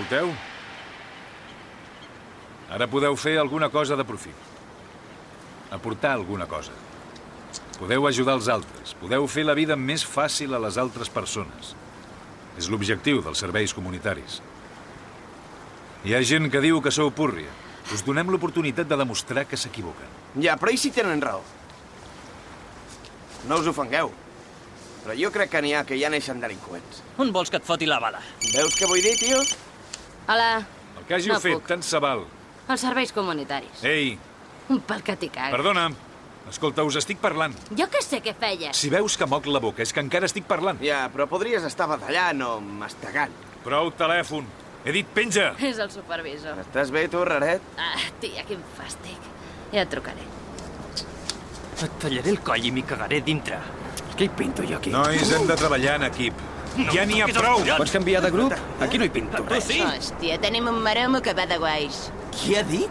M'escolteu? Ara podeu fer alguna cosa de profit. Aportar alguna cosa. Podeu ajudar els altres. Podeu fer la vida més fàcil a les altres persones. És l'objectiu dels serveis comunitaris. Hi ha gent que diu que sou púrria. Us donem l'oportunitat de demostrar que s'equivoquen. Ja, però i si tenen raó? No us ofengueu, però jo crec que n'hi ha que ja neixen delinqüents. On vols que et foti la bala? Veus què vull dir, tio? Hola. El que hàgiu fet, tant se val. Els serveis comunitaris. Ei, Un pel que t'hi cagues. perdona. Escolta, us estic parlant. Jo que sé què feies. Si veus que moc la boca, és que encara estic parlant. Ja, però podries estar badallant o mastegant. Prou telèfon. He dit penja. És el supervisor. Estàs bé, tu, raret? Ah, tia, quin fàstic. Ja et trucaré. Et tallaré el coll i m'hi cagaré dintre. Què hi pinto jo aquí? Nois, hem de treballar en equip. No Ja n'hi ha toquis els prou. collons! Pots canviar de grup? Aquí no hi pinto Tu res. sí? Hòstia, tenim un maromo que va de guais. Qui ha dit?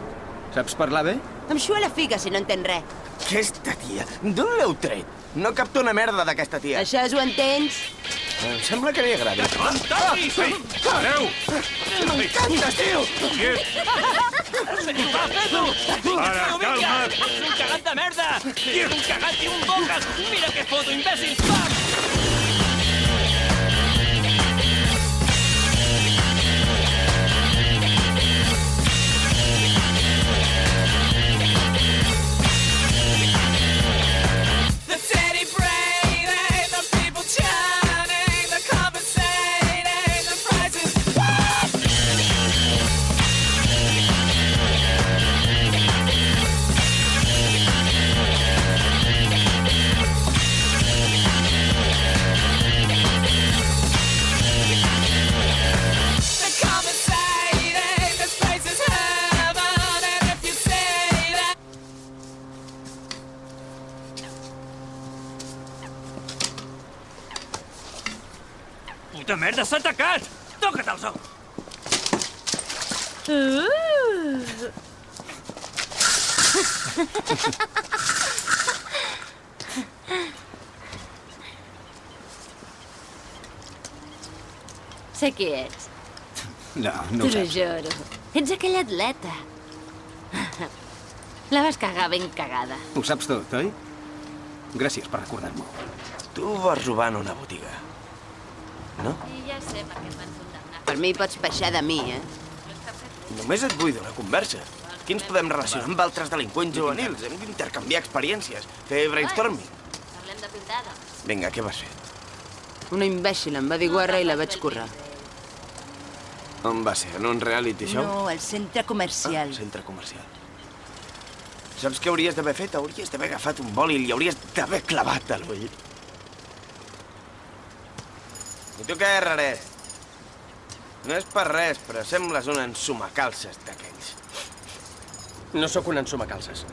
Saps parlar bé? Em xua la figa si no entén res. Aquesta tia, d'on l'heu tret? No capto una merda d'aquesta tia. Això ho entens? Em sembla que li agrada. No em toquis! Pareu! M'encanta, tio! Quiet! Va, fes-ho! Ara, calma't! Ets un cagat de merda! Ets un cagat i un boques! Mira què foto, imbècils! Va! The celebrating, the people chanting, the compensating, the prizes. The compensating, this place is heaven, and if you say that. Puta merda, s'ha atacat! Toca't el sou! Sé qui ets. No, no T'ho ho saps. juro. Ets aquell atleta. La vas cagar ben cagada. Ho saps tot, oi? Gràcies per recordar-m'ho. Tu vas robar en una botiga. No? I ja sé per què et van condemnar. Per mi pots baixar de mi, eh? Només et vull donar conversa. Aquí ens podem relacionar amb altres delinqüents juvenils. Hem d'intercanviar experiències. Fer brainstorming. Parlem de pintada. Vinga, què vas fer? Una imbècil em va dir guarra i la vaig currar. On va ser? En un reality show? No, al centre comercial. Centre comercial. Saps què hauries d'haver fet? Hauries d'haver agafat un boli i li hauries d'haver clavat a l'ull. I tu què, raret? No és per res, però sembles un ensumacalces d'aquells. No sóc un ensumacalces.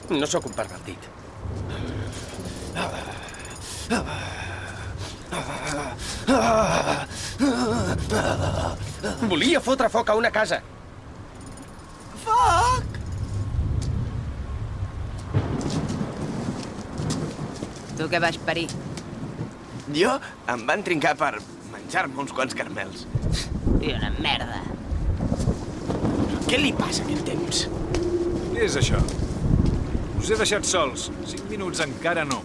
No sóc un pervertit. Volia fotre foc a una casa. Fuck! Tu què vas parir? Jo em van trincar per menjar-me uns quants caramels. I una merda. Què li passa a aquest temps? Què és això? Us he deixat sols. 5 minuts encara no.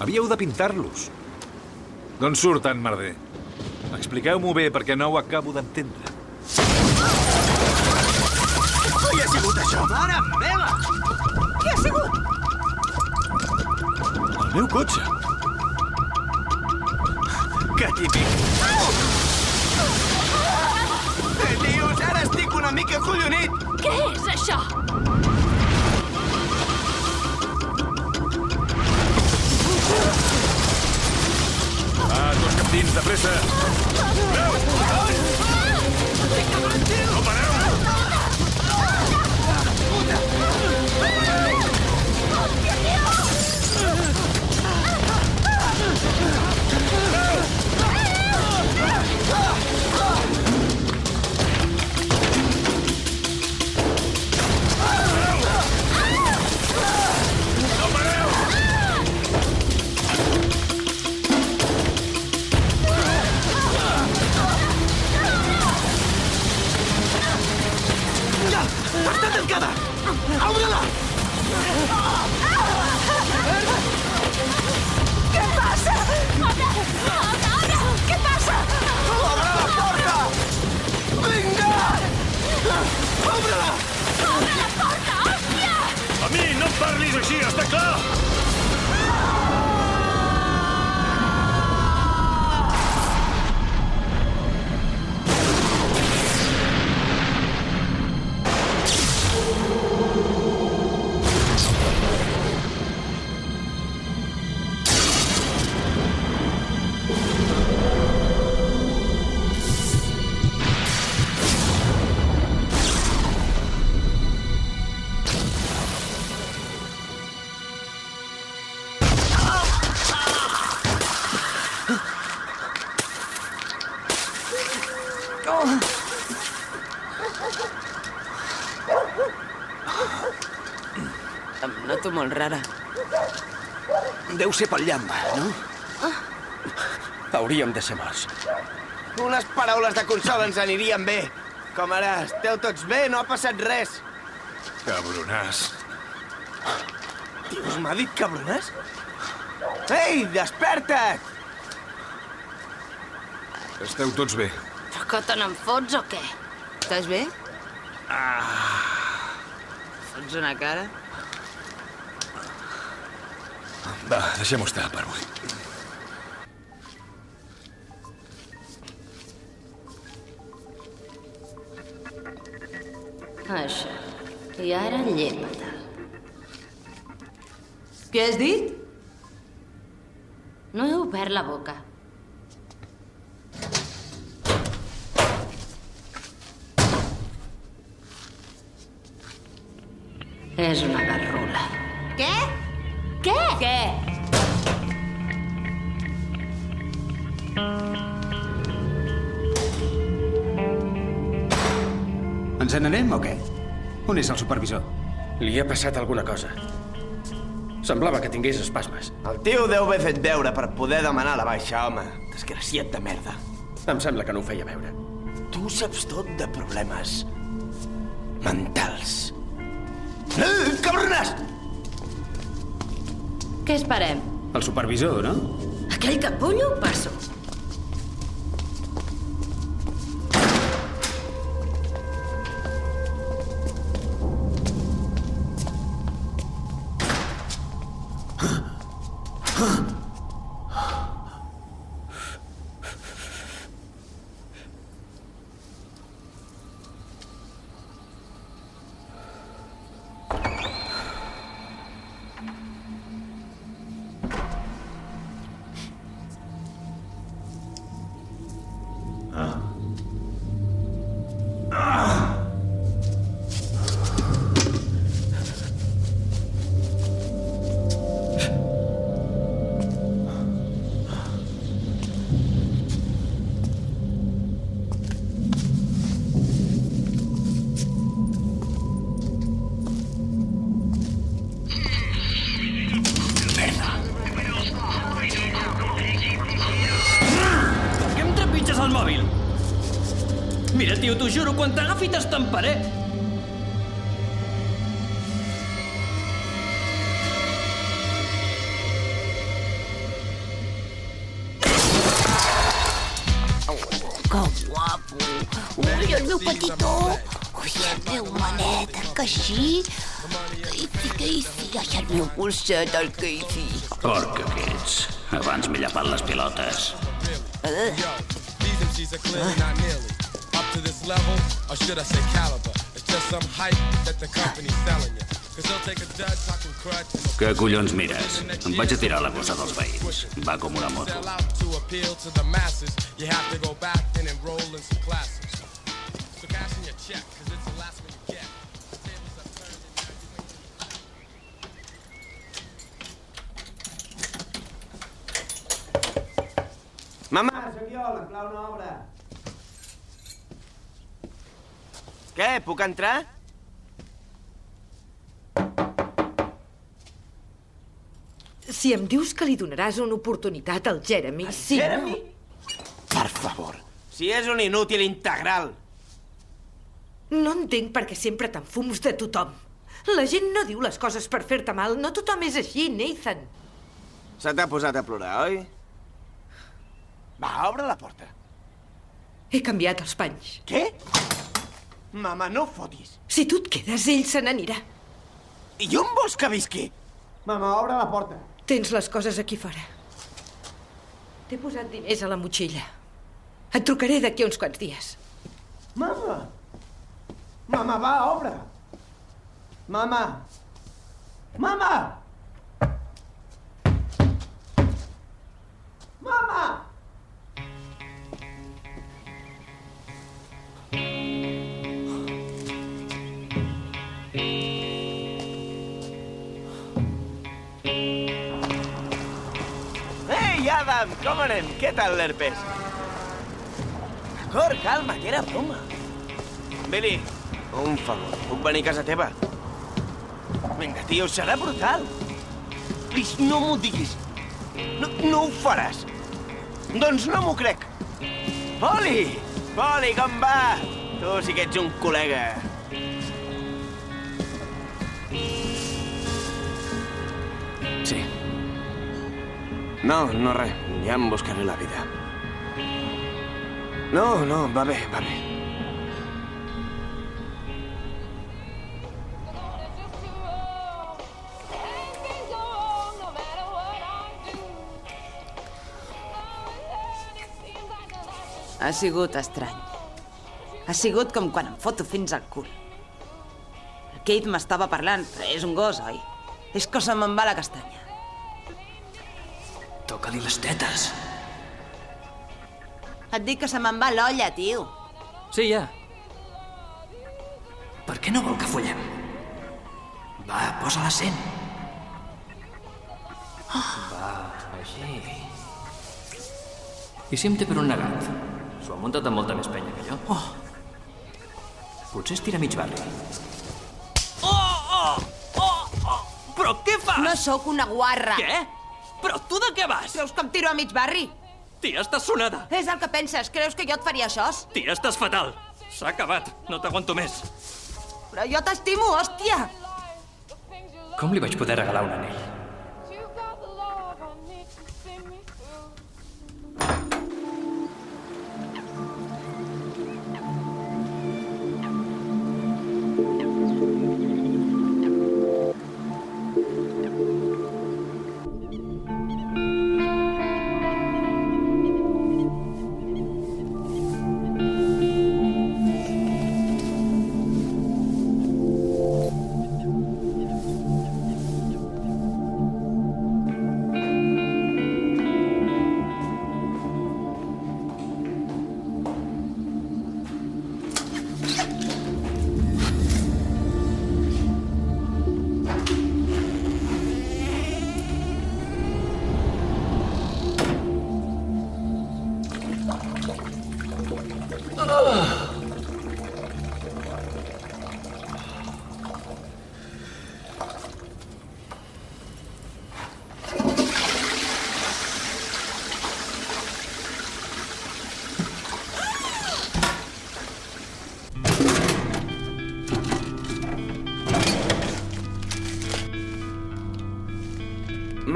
Havíeu de pintar-los. D'on surt tant merder? Expliqueu-m'ho bé, perquè no ho acabo d'entendre. Qui ha sigut això? Mare meva! Què ha sigut? El meu cotxe! Que típic. Tios, ara estic una mica collonit. Què és això? Va, tots captins, de pressa! No pareu! molt rara. Deu ser pel llamp, no? Hauríem de ser morts. Unes paraules de consol ens anirien bé. Com ara, esteu tots bé, no ha passat res. Cabronàs. Dius, m'ha dit cabronàs? Ei, desperta't! Esteu tots bé. Però que te n'en fots o què? Estàs bé? Fots una cara? Va, deixem-ho estar per avui. Això. I ara llepa-te'l. Què has dit? No he obert la boca. És una garrula. Què? Què? Què? Ens n'anem o què? On és el supervisor? Li ha passat alguna cosa. Semblava que tingués espasmes. El tio deu haver fet veure per poder demanar la baixa, home. Desgraciat de merda. Em sembla que no ho feia veure. Tu saps tot de problemes mentals. Cabronàs! Què esperem? El supervisor, no? Aquell capullo? Passo. El mòbil. Mira, tio, t'ho juro, quan t'agafi t'estamparé. Que guapo. Ui, el meu petitó. Ui, el meu manet, el Casey. Casey, ai, el meu polset, el Casey. Porc que ets. Abans m'he llapat les pilotes. These MCs are clearly not nearly up to this level, or should I say caliber? It's just some hype that the company's selling you. Cause they'll take a dud talking crud. Què collons mires? Em vaig a tirar la cosa dels veïns. Va com una moto. Sell out to appeal to the masses. You have to go back and enroll in some classes. So cash in your check, cause it's the last one you get. The tables have turned and now you Mamà, sóc jo, la clau no obre. Què, puc entrar? Si em dius que li donaràs una oportunitat al Jeremy... Sí, Jeremy? Per favor, si és un inútil integral. No entenc per què sempre t'enfums de tothom. La gent no diu les coses per fer-te mal. No tothom és així, Nathan. Se t'ha posat a plorar, oi? Va, obre la porta. He canviat els panys. Què? Mama, no fotis. Si tu et quedes, ell se n'anirà. I on vols que visqui? Mama, obre la porta. Tens les coses aquí fora. T'he posat diners a la motxilla. Et trucaré d'aquí uns quants dies. Mama! Mama, va, obre! Mama! Mama! Mama! Ei, Adam, com anem? Què tal l'herpes? D'acord, calma, que era broma. Billy, un favor, puc venir a casa teva? Vinga, tio, serà brutal. Lis, no m'ho diguis. No ho faràs. Doncs no m'ho crec. Poli! Poli, com va? Tu sí que ets un col·lega. Sí. No, res. Ja em buscaré la vida. No, va bé, va bé. Ha sigut estrany. Ha sigut com quan em foto fins al cul. El Kate m'estava parlant, però és un gos, oi? És que se me'n va la castanya. Toca-li les tetes. Et dic que se me'n va l'olla, tio. Sí, ja. Per què no vol que follem? Va, posa l'accent. Va, així. I si em té per un negat? S'ho ha muntat amb molta més penya que jo. Potser es tira mig barri. Però què fas? No sóc una guarra. Què? Però tu de què vas? Creus que em tiro a mig barri? Tia, estàs sonada. És el que penses. Creus que jo et faria això? Tia, estàs fatal. S'ha acabat. No t'aguanto més. Però jo t'estimo, hòstia. Com li vaig poder regalar un anell?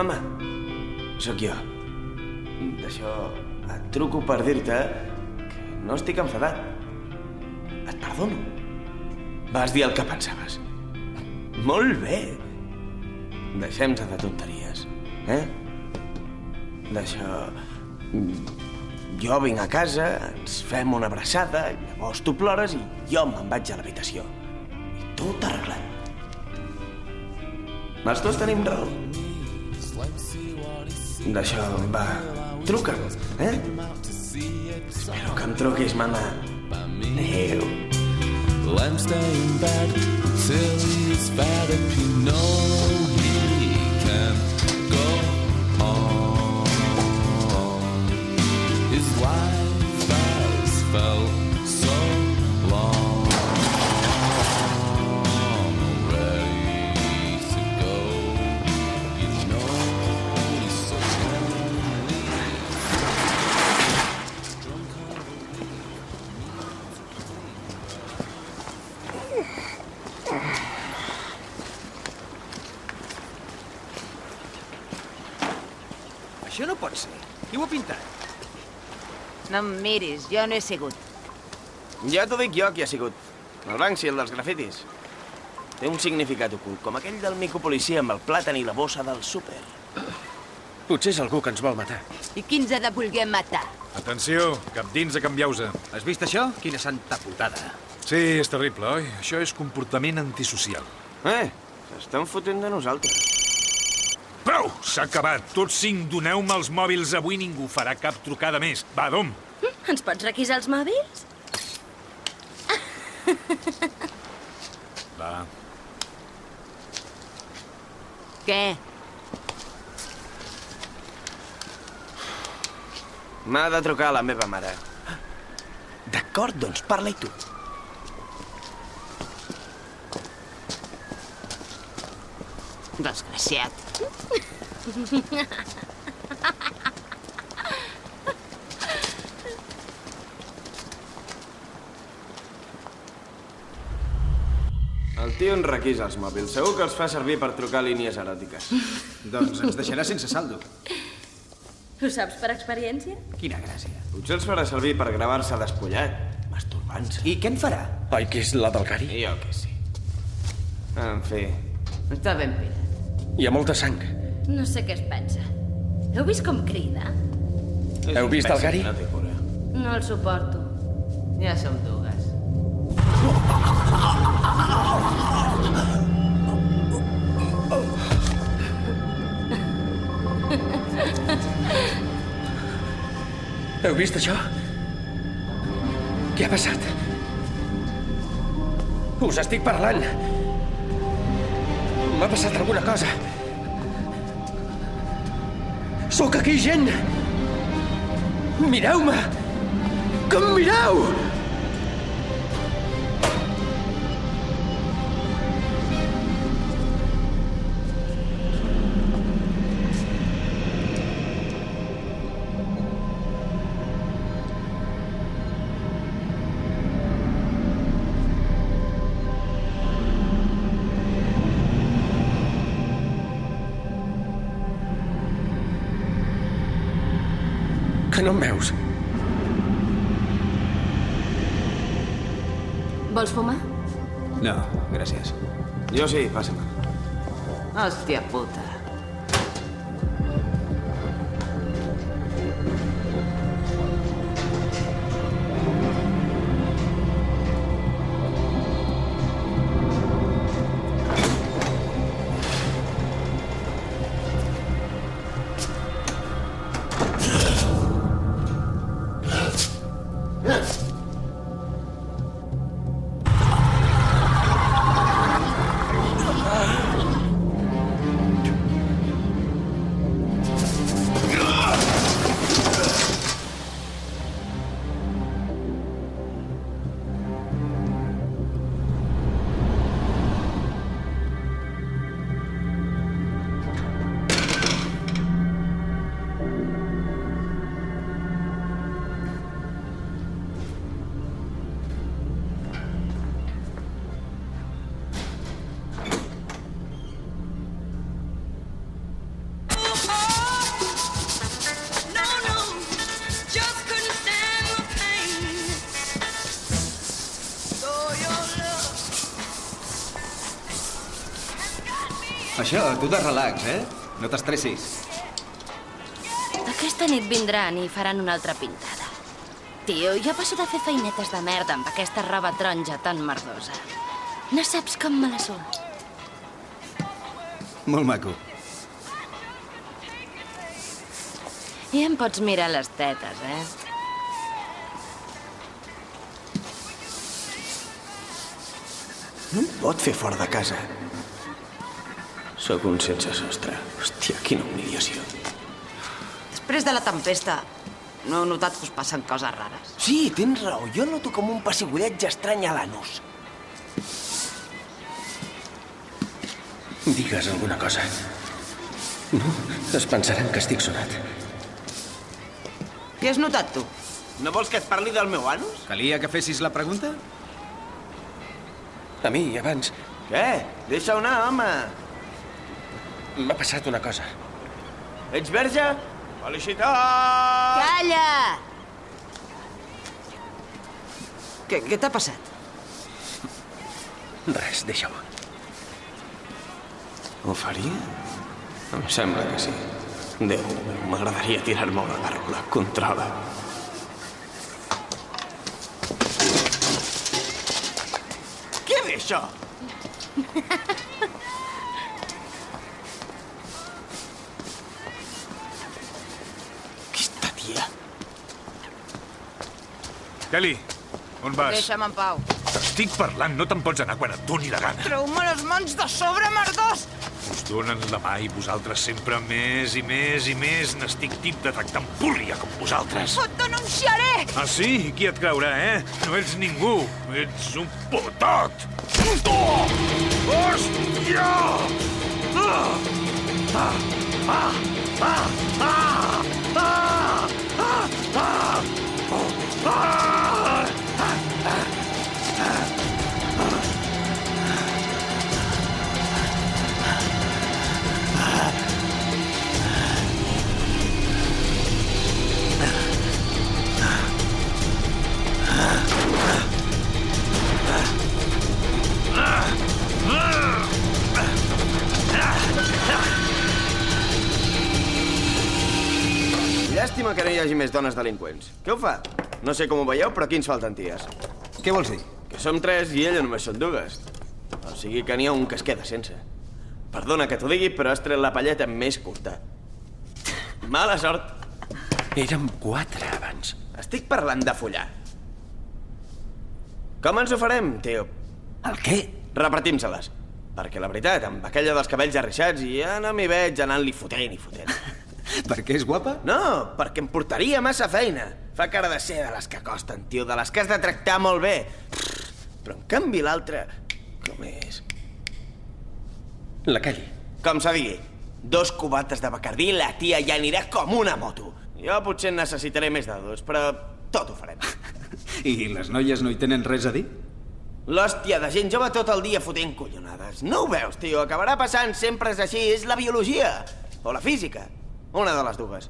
Mama, sóc jo. D'això et truco per dir-te que no estic enfadat. Et perdono. Vas dir el que pensaves. Molt bé. Deixem-se de tonteries, eh? D'això... Jo vinc a casa, ens fem una abraçada, llavors tu plores i jo me'n vaig a l'habitació. I tot arreglat. Els dos tenim raó. D'això, va, truca'm, eh? Espero que em truquis, mama. Adéu. Well, I'm staying bed till he's fed up. You know he can go on. His life has felt so long, ready to go. You know he's so lonely. Això no pot ser. Qui ho ha pintat? No em miris, jo no he sigut. Ja t'ho dic jo qui ha sigut. El Banksy, el dels grafitis. Té un significat ocult, com aquell del micopolicia amb el plàtan i la bossa del súper. Potser és algú que ens vol matar. I qui ens ha de voler matar? Atenció, cap dins a canviar-vos. Has vist això? Quina santa putada. Sí, és terrible, oi? Això és comportament antisocial. S'estan fotent de nosaltres. Prou! S'ha acabat. Tots 5 doneu-me els mòbils. Avui ningú farà cap trucada més. Va, dom! Ens pots requisar els mòbils? Va. Què? M'ha de trucar a la meva mare. D'acord, doncs parla-hi tu. Desgraciat. El tio en requisa els mòbils. Segur que els fa servir per trucar línies eròtiques. Doncs ens deixarà sense saldo. Ho saps per experiència? Quina gràcia. Potser els farà servir per gravar-se despullat, masturbant-se. I què en farà? Oi que és la del Gary? Jo que sí. En fi. Està ben pirat. Hi ha molta sang. No sé què es pensa. Heu vist com crida? Heu vist el Gary? No té cura. No el suporto. Ja som dues. Heu vist això? Què ha passat? Us estic parlant. M'ha passat alguna cosa. Sóc aquí, gent! Mireu-me! Que em mireu! Que no em veus? Vols fumar? No, gràcies. Jo sí, passa'm. Hòstia puta. Això, tu de relax, eh? No t'estressis. Aquesta nit vindran i faran una altra pintada. Tio, jo passo de fer feinetes de merda amb aquesta roba taronja tan merdosa. No saps com me la surt. Molt maco. I em pots mirar les tetes, eh? No em pot fer fora de casa. Sóc un sense sostre. Hòstia, quina humiliació. Després de la tempesta, no heu notat que us passen coses rares? Sí, tens raó. Jo noto com un pessigolleig estrany a l'anus. Digues alguna cosa. No, es pensaran que estic sonat. Què has notat, tu? No vols que et parli del meu anus? Calia que fessis la pregunta? A mi, abans. Què? Deixa anar, home. M'ha passat una cosa. Ets verge? Felicitats! Calla! Què t'ha passat? Res, deixa-ho. Ho faria? Em sembla que sí. Déu meu, m'agradaria tirar-me una garrula. Controla. Què ve, això? Aquesta tia... Kelly, on vas? Deixa'm en pau. T'estic parlant, no te'n pots anar quan et doni la gana. Treu-me les mans de sobre, merdós! Us donen la mà i vosaltres sempre més i més i més. N'estic tip de tractar amb púrria com vosaltres. Et denunciaré! Ah, sí? Qui et creurà, eh? No ets ningú. Ets un putot. Oh! Hòstia! Llàstima que no hi hagi més dones delinqüents. Què ho fa? No sé com ho veieu, però aquí ens falten ties. Què vols dir? Que som 3 i ella només són 2. O sigui que n'hi ha un que es queda sense. Perdona que t'ho digui, però has tret la palleta més curta. Mala sort. Érem 4 abans. Estic parlant de follar. Com ens ho farem, tio? El què? Repartim-se-les. Perquè la veritat, amb aquella dels cabells arrissats ja no m'hi veig anant-li fotent i fotent. Perquè és guapa? No, perquè em portaria massa feina. Fa cara de ser de les que costen, tio, de les que has de tractar molt bé. Però en canvi l'altra... Com és? La Kelly. Com se digui. 2 cubates de Bacardí i la tia ja anirà com una moto. Jo potser en necessitaré més de 2, però tot ho farem. I les noies no hi tenen res a dir? L'hòstia de gent jove tot el dia fotent collonades. No ho veus, tio? Acabarà passant, sempre és així. És la biologia. O la física. Una de les 2.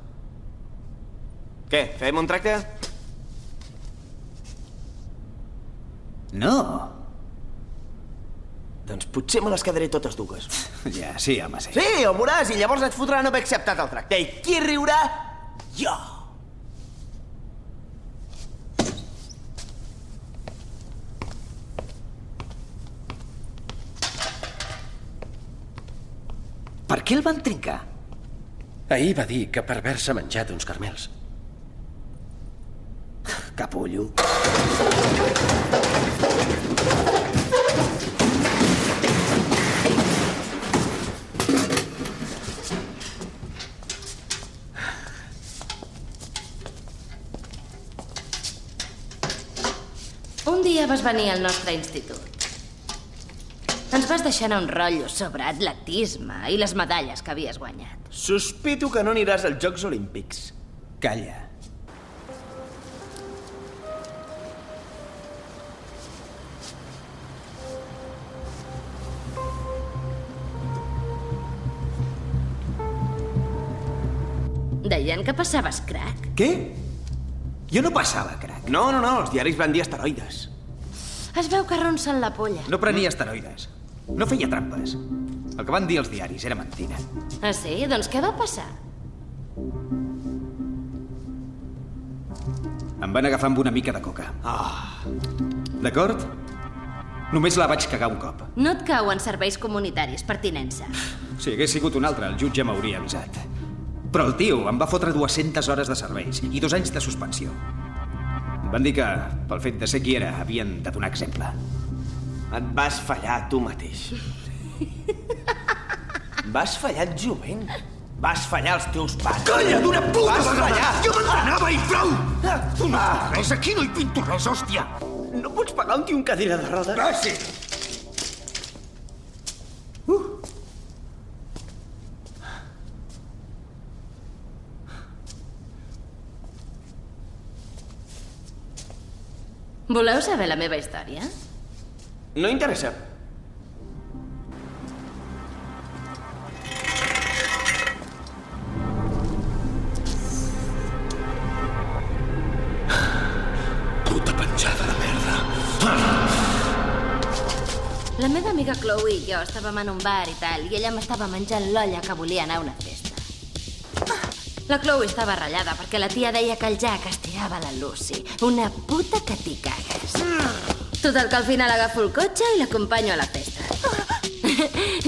Què, fem un tracte? No. Doncs potser me les quedaré totes 2. Ja, sí, home, sí. Sí, ho veuràs, i llavors et fotrà no haver acceptat el tracte. I qui riurà? Jo. Per què el van trincar? Ahir va dir que per haver-se menjat uns carmels. Capullo. Un dia vas venir al nostre institut. Ens vas deixar anar un rotllo sobre atletisme i les medalles que havies guanyat. Sospito que no aniràs als Jocs Olímpics. Calla. Deien que passaves crack. Què? Jo no passava crack. No, els diaris van dir esteroides. Es veu que ronsen la polla. No prenia esteroides. No feia trampes. El que van dir els diaris era mentida. Ah, sí? Doncs què va passar? Em van agafar amb una mica de coca. D'acord? Només la vaig cagar un cop. No et cauen serveis comunitaris, pertinença. Si hagués sigut un altre, el jutge m'hauria avisat. Però el tio em va fotre 200 hores de serveis i 2 anys de suspensió. Em van dir que, pel fet de ser qui era, havien de donar exemple. Et vas fallar tu mateix. Vas fallar jovent. Vas fallar els teus pares. Calla d'una puta Vas vegada! fallar! Jo m'entrenava i prou! Tu no fas res, aquí no hi pinto res, hòstia! No pots pagar un tio en cadira de rodes? Ah, sí! Voleu saber la meva història? No interessa. Puta penjada de merda. La meva amiga Chloe i jo estàvem en un bar i tal, i ella m'estava menjant l'olla que volia anar a una festa. La Chloe estava ratllada perquè la tia deia que el Jack estirava la Lucy. Una puta que t'hi cagues. Total, que al final agafo el cotxe i l'acompanyo a la festa.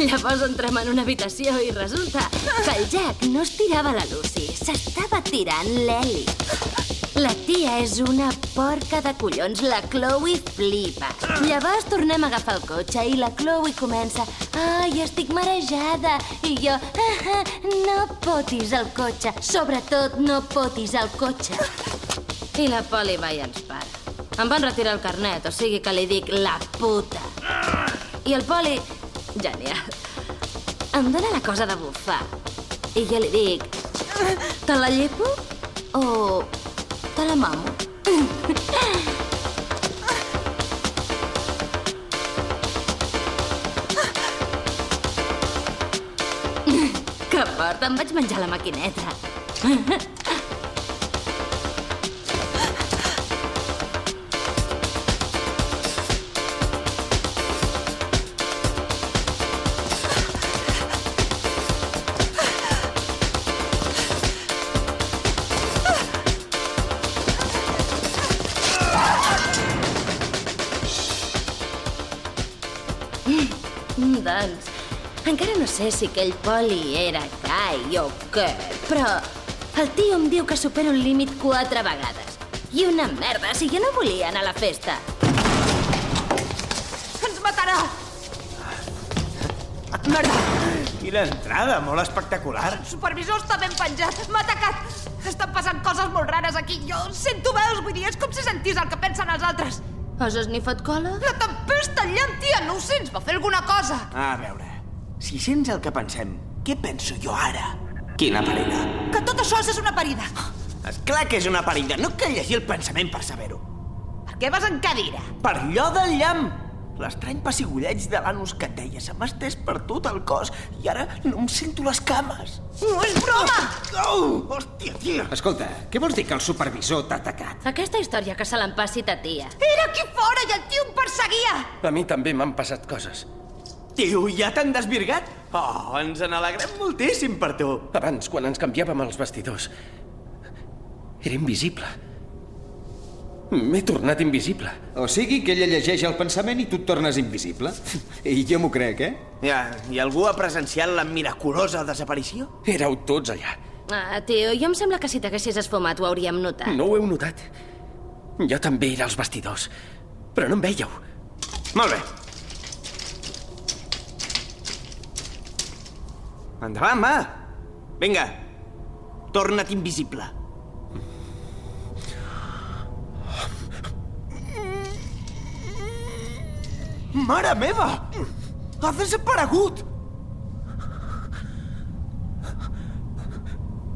Llavors entrem en una habitació i resulta que el Jack no estirava la Lucy, s'estava tirant l'Ellie. La tia és una porca de collons, la Chloe flipa. Llavors tornem a agafar el cotxe i la Chloe comença: ai, estic marejada. I jo: no potis el cotxe, sobretot no potis el cotxe. I la Poli mai ens para. Em van retirar el carnet, o sigui que li dic la puta. I el Poli, genial. em dóna la cosa de bufar. I jo li dic, te la llepo o te la mamo? Que fort, em vaig menjar la maquineta. Doncs, encara no sé si aquell poli era gai o què, però el tio em diu que supero el límit 4 vegades. I una merda, si jo no volia anar a la festa. Ens matarà! Merda! Quina entrada, molt espectacular. El supervisor està ben penjat. M'ha atacat. Estan passant coses molt rares aquí. Jo sento veus, vull dir, és com si sentís el que pensen els altres. Has esnifat cola? La tempesta allà, tia, no ho sents? Va fer alguna cosa. A veure, si sents el que pensem, què penso jo ara? Quina parida. Que tot això és una parida. Esclar que és una parida, no cal llegir el pensament per saber-ho. Per què vas en cadira? Per allò del llamp. L'estrany pessigolleig de l'anus que et deia se m'ha estès per tot el cos i ara no em sento les cames. No és broma! Hòstia, tia! Escolta, què vols dir que el supervisor t'ha atacat? Aquesta història que se l'empassi ta tia. Era aquí fora i el tio em perseguia! A mi també m'han passat coses. Tio, ja t'han desvirgat? Oh, ens n'alegrem moltíssim per tu. Abans, quan ens canviàvem els vestidors, era invisible. M'he tornat invisible. O sigui que ella llegeix el pensament i tu et tornes invisible? I jo m'ho crec, Ja, i algú ha presenciat la miraculosa desaparició? Éreu tots allà. Ah, tio, jo em sembla que si t'haguessis esfumat ho hauríem notat. No ho heu notat. Jo també era als vestidors, però no em veieu. Molt bé. Endavant, va. Vinga, torna't invisible. Mare meva! Ha desaparegut!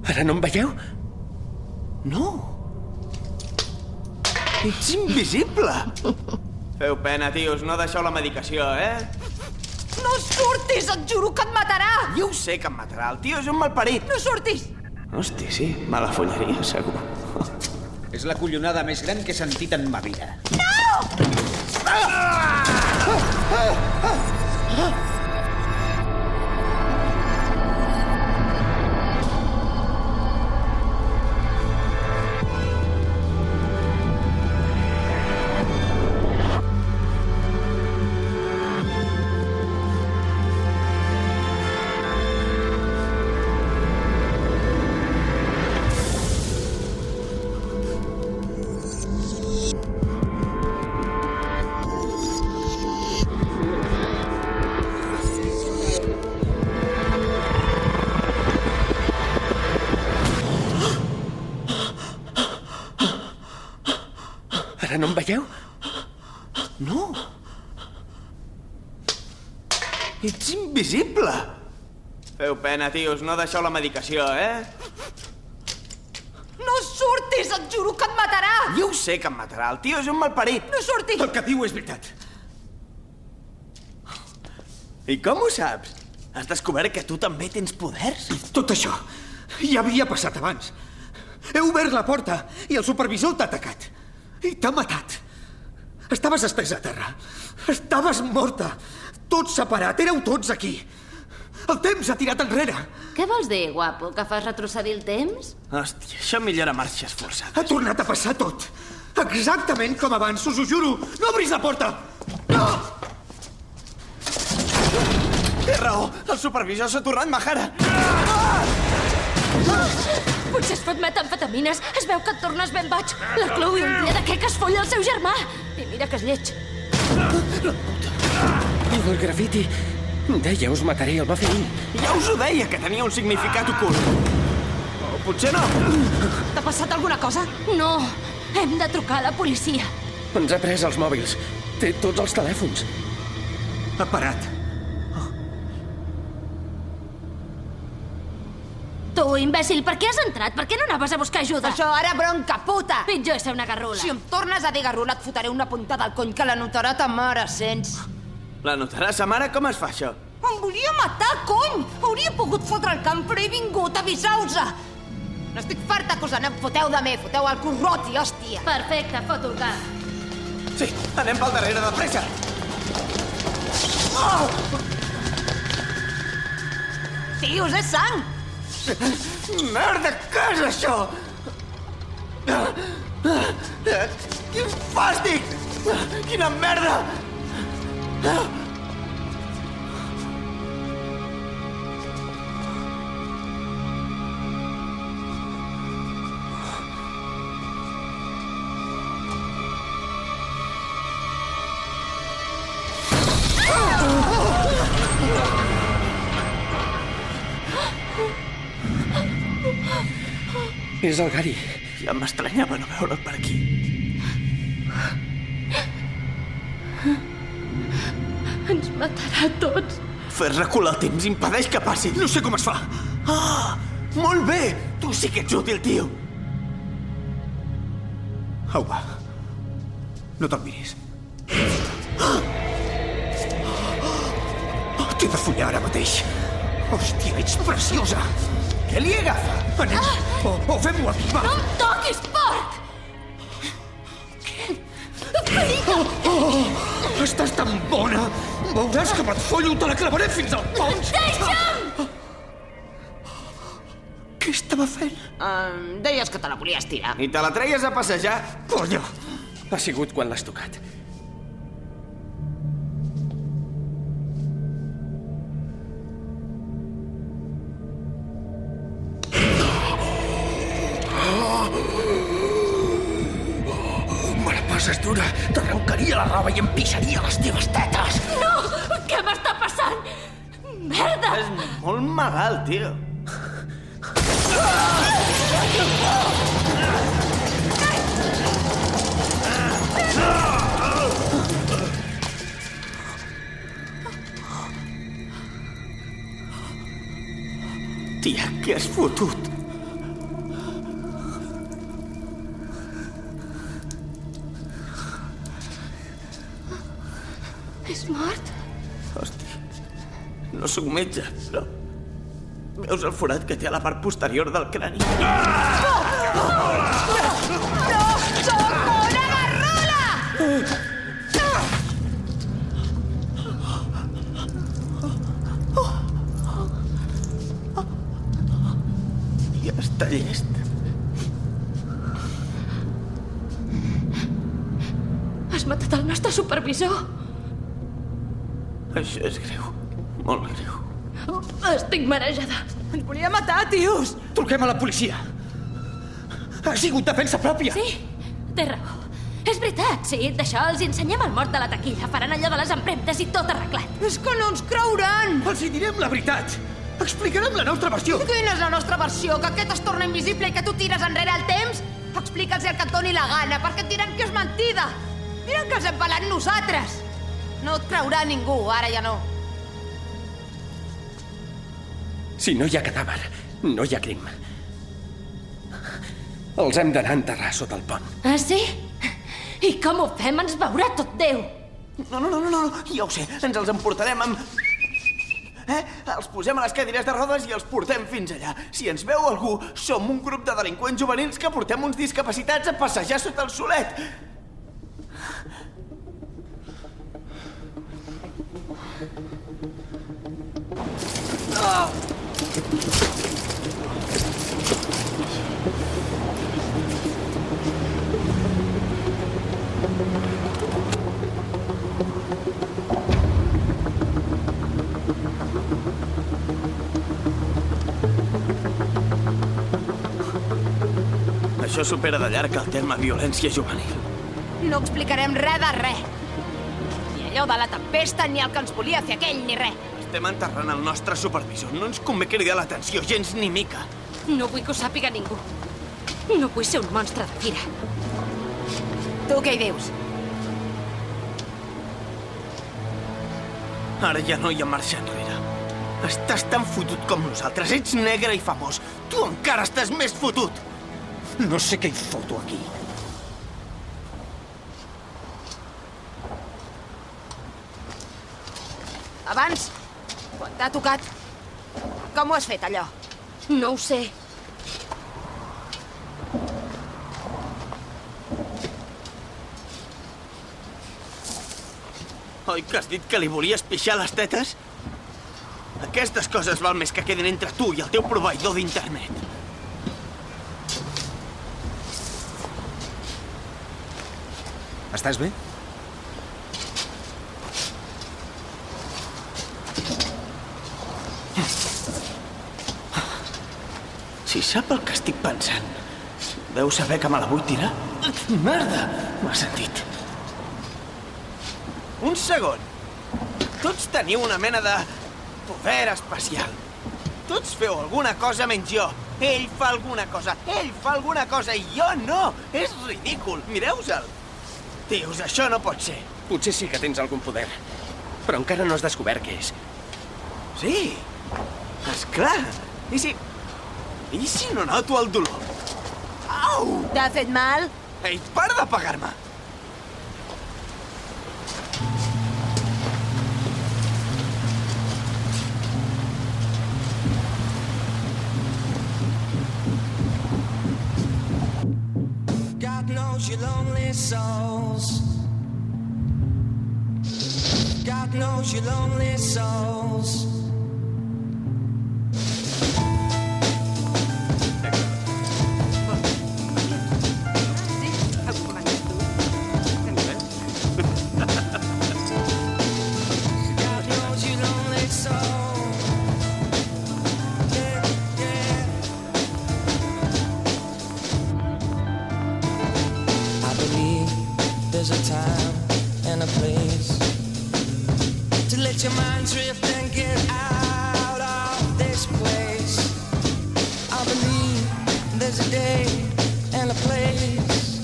Ara no em veieu? No. Ets invisible. Feu pena, tios, no deixeu la medicació, No surtis, et juro que et matarà! Ja ho sé que em matarà, el tio és un malparit. No surtis! Hosti, sí, me la fonyaria, segur. És la collonada més gran que he sentit en ma vida. No! Ara no em veieu? No. Ets invisible. Feu pena, tios, no deixeu la medicació, No surtis, et juro que et matarà! Ja ho sé que em matarà, el tio és un malparit. No surtis! El que diu és veritat. I com ho saps? Has descobert que tu també tens poders? Tot això ja havia passat abans. He obert la porta i el supervisor t'ha atacat. I t'ha matat. Estaves estesa a terra. Estaves morta. Tots separat. Éreu tots aquí. El temps ha tirat enrere. Què vols dir, guapo? Que fas retrocedir el temps? Hòstia, això millora marxes forçades. Ha tornat a passar tot. Exactament com abans, us ho juro. No obris la porta! No! Té raó. El supervisor s'ha tornat majara. Potser es fot metamfetamines. Es veu que et tornes ben boig. La Chloe un dia de què es folla el seu germà. I mira que és lleig. El del grafiti. Deia, us mataré, el va fer ell. Ja us ho deia, que tenia un significat ocult. O potser no. T'ha passat alguna cosa? No, hem de trucar a la policia. Ens ha pres els mòbils. Té tots els telèfons. Ha parat. Tu, imbècil, per què has entrat? Per què no anaves a buscar ajuda? Això ara bronca, puta! Pitjor és ser una garrula. Si em tornes a dir garrula, et fotré una puntada al cony que la notarà ta mare, sents? La notarà sa mare? Com es fa, això? Em volia matar, cony! Hauria pogut fotre el camp, però he vingut a avisar-vos! N'estic farta que us en foteu de mi, foteu el cul roti, hòstia! Perfecte, foto el camp. Sí, anem pel darrere, de pressa! Oh! Tios, és sang! Merda, què és això? Quin fàstic! Quina merda! És el Gary. Ja m'estranyava no veure'l per aquí. Ens matarà a tots. Fer recular el temps impedeix que passi. No sé com es fa. Ah, molt bé! Tu sí que ets útil, tio. Au, va. No te'l miris. T'he de follar ara mateix. Hòstia, ets preciosa. Què li agafa? Anem. O fem-ho aquí, va. No em toquis, porc! Estàs tan bona. Veuràs que me't follo, te la clavaré fins al fons. Deixa'm! Què estava fent? Deies que te la volies tirar. I te la treies a passejar? Colla! Ha sigut quan l'has tocat. Me la passes dura. T'arrencaria la roba i em pixaria les teves tetes. No! Què m'està passant? Merda! És molt malalt, tio. Tia, què has fotut? És mort? Hòstia, no sóc metge, però... Veus el forat que té a la part posterior del crani? No! Sóc una garrula! Ja està llest. Has matat el nostre supervisor. Això és greu. Molt greu. Estic marejada. Ens volia matar, tios! Truquem a la policia. Ha sigut defensa pròpia. Sí, té raó. És veritat, sí. D'això els ensenyem el mort de la taquilla. Faran allò de les empremtes i tot arreglat. És que no ens creuran! Els hi direm la veritat. Explicarem la nostra versió. Quina és la nostra versió? Que aquest es torna invisible i que tu tires enrere el temps? Explica'ls el que et doni la gana, perquè et diran que és mentida. Diran que els hem pelat nosaltres. No et creurà ningú, ara ja no. Si no hi ha cadàver, no hi ha crim. Els hem d'anar a enterrar sota el pont. Ah, sí? I com ho fem? Ens veurà tot Déu. No, ja ho sé. Ens els emportarem amb... Els posem a les cadires de rodes i els portem fins allà. Si ens veu algú, som un grup de delinqüents juvenils que portem uns discapacitats a passejar sota el solet. Això supera de llarg el terme violència juvenil. No explicarem res de res. Ni allò de la tempesta, ni el que ens volia fer aquell, ni res. Estem enterrant el nostre supervisor. No ens convé cridar l'atenció, gens ni mica. No vull que ho sàpiga ningú. No vull ser un monstre de fira. Tu què hi dius? Ara ja no hi ha marxa enrere. Estàs tan fotut com nosaltres. Ets negre i famós. Tu encara estàs més fotut. No sé què hi foto aquí. Abans, quan t'ha tocat, com ho has fet, allò? No ho sé. Oi que has dit que li volies pixar les tetes? Aquestes coses val més que queden entre tu i el teu proveïdor d'internet. Estàs bé? Si sap el que estic pensant, deu saber que me la vull tirar. Merda! M'ha sentit. Un segon. Tots teniu una mena de poder especial. Tots feu alguna cosa menys jo. Ell fa alguna cosa, ell fa alguna cosa i jo no. És ridícul. Mireu-se'l. Dius, això no pot ser. Potser sí que tens algun poder, però encara no has descobert què és. Sí, esclar. I si no noto el dolor? Au! T'ha fet mal? Ei, para de pegar-me. God knows your lonely souls. God knows your lonely souls. There's a time and a place to let your mind drift and get out of this place. I believe there's a day and a place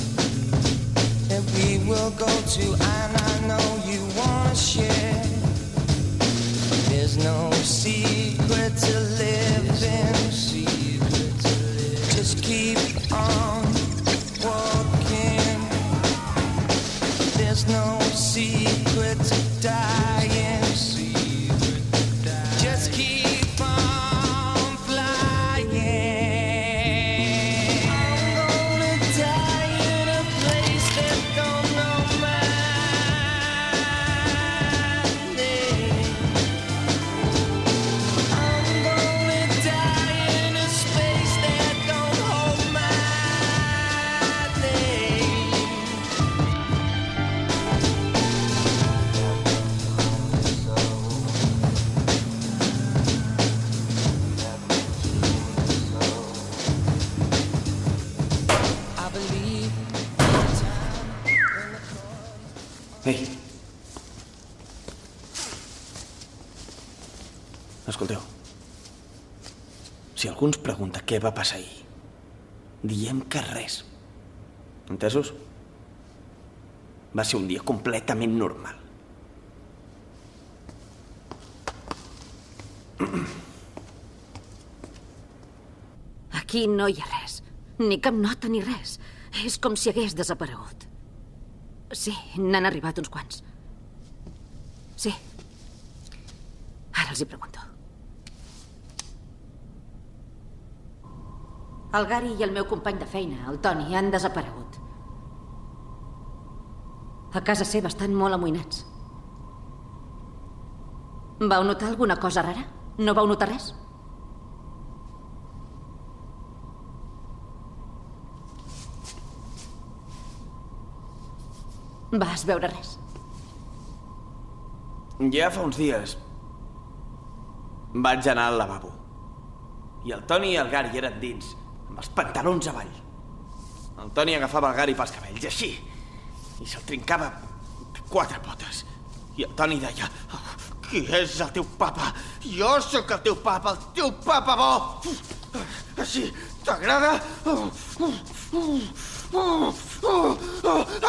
that we will go to, and I know you wanna share. There's no secret to live in. Just keep on walking. There's no secret to dying. Just keep on flying. I'm gonna die in a place that don't know my name. I'm gonna die in a space that don't hold my name. Ei. Escolteu. Si algú ens pregunta què va passar ahir, diem que res. Entesos? Va ser un dia completament normal. Aquí no hi ha res. Ni cap nota ni res. És com si hagués desaparegut. Sí, n'han arribat uns quants. Sí. Ara els hi pregunto. El Gary i el meu company de feina, el Tony, han desaparegut. A casa seva estan molt amoïnats. Vau notar alguna cosa rara? No vau notar res? Vas veure res? Ja fa uns dies vaig anar al lavabo i el Tony i el Gary eren dins, amb els pantalons avall. El Tony agafava el Gary pels cabells, així, i se'l trincava de 4 potes. I el Tony deia: qui és el teu papa? Jo sóc el teu papa bo! Així, t'agrada?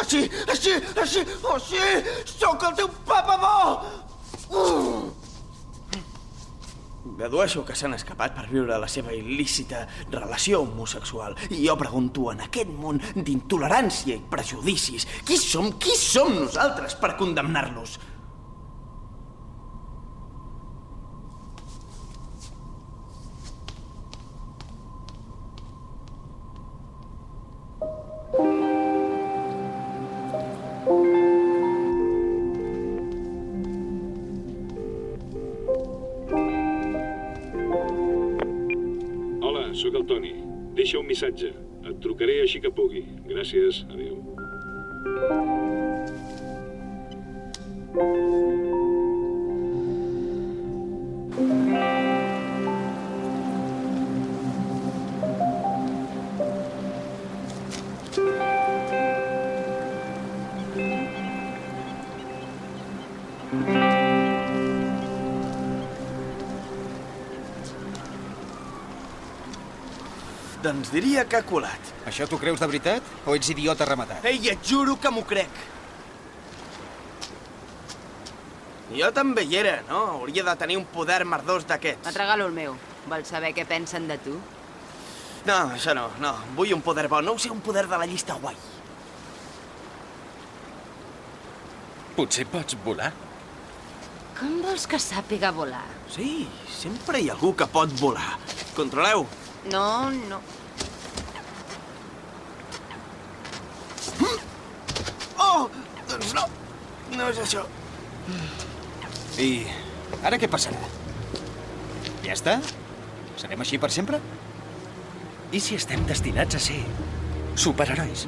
Així, sóc el teu papa bo! Dedueixo que s'han escapat per viure la seva il·lícita relació homosexual. I jo pregunto, en aquest món d'intolerància i prejudicis, qui som nosaltres per condemnar-los? Soc el Toni. Deixa un missatge. Et trucaré així que pugui. Gràcies. Adéu. Doncs diria que ha colat. Això t'ho creus de veritat? O ets idiota rematat? Ei, et juro que m'ho crec. Jo també hi era, no? Hauria de tenir un poder merdós d'aquests. Et regalo el meu. Vols saber què pensen de tu? No, això no. Vull un poder bo. No ho sé, un poder de la llista guai. Potser pots volar? Com vols que sàpiga volar? Sí, sempre hi ha algú que pot volar. Controleu. No. Oh! Doncs no. No és això. I ara què passarà? Ja està? Serem així per sempre? I si estem destinats a ser superherois?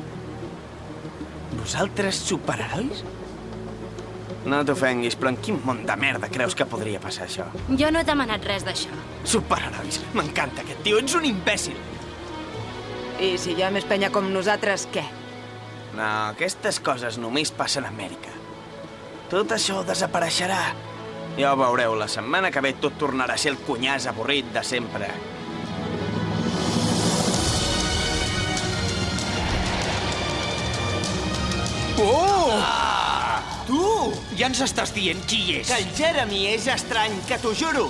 Vosaltres superherois? No t'ofenguis, però en quin món de merda creus que podria passar això? Jo no he demanat res d'això. Superherois. M'encanta aquest tio. Ets un imbècil. I si hi ha més penya com nosaltres, què? No, aquestes coses només passen a Amèrica. Tot això desapareixerà. Ja ho veureu, la setmana que ve tot tornarà a ser el cunyàs avorrit de sempre. Oh! Tu! Ja ens estàs dient qui és. Que el Jeremy és estrany, que t'ho juro.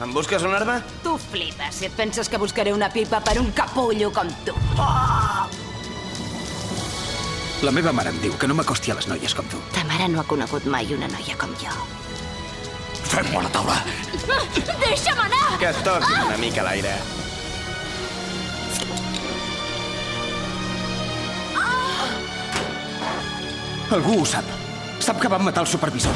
Em busques una arma? Tu flipes si et penses que buscaré una pipa per un capullo com tu. La meva mare em diu que no m'acosti a les noies com tu. Ta mare no ha conegut mai una noia com jo. Fem-ho a la taula. Deixa'm anar! Que et toquin una mica l'aire. Algú ho sap. Sap que vam matar el supervisor.